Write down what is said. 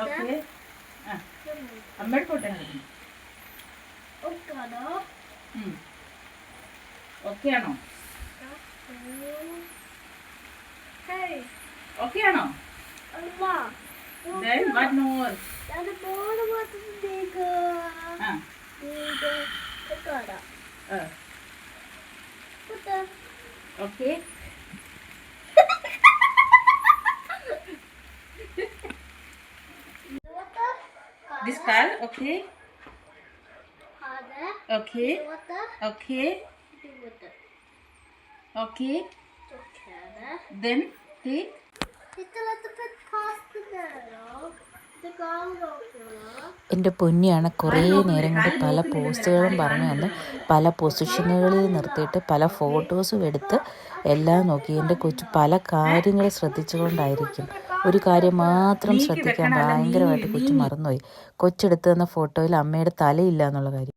Okay അമ്മയുടെ photo okay ആണോ? Okay ആണോ? Then what more? Okay. This car, okay. Okay. Okay. Okay. Then take. എൻ്റെ പൊന്നിയാണ് കുറേ നേരം കൊണ്ട് പല പോസ്റ്റുകളും പറഞ്ഞു തന്ന് പല പൊസിഷനുകളിൽ നിർത്തിയിട്ട് പല ഫോട്ടോസും എടുത്ത് എല്ലാം നോക്കി. എൻ്റെ കൊച്ചു പല കാര്യങ്ങൾ ശ്രദ്ധിച്ചുകൊണ്ടായിരിക്കും. ഒരു കാര്യം മാത്രം ശ്രദ്ധിക്കാൻ ഭയങ്കരമായിട്ട് കൊച്ചു മറന്നുപോയി. കൊച്ചെടുത്ത് തന്ന ഫോട്ടോയിൽ അമ്മയുടെ തലയില്ല എന്നുള്ള കാര്യം.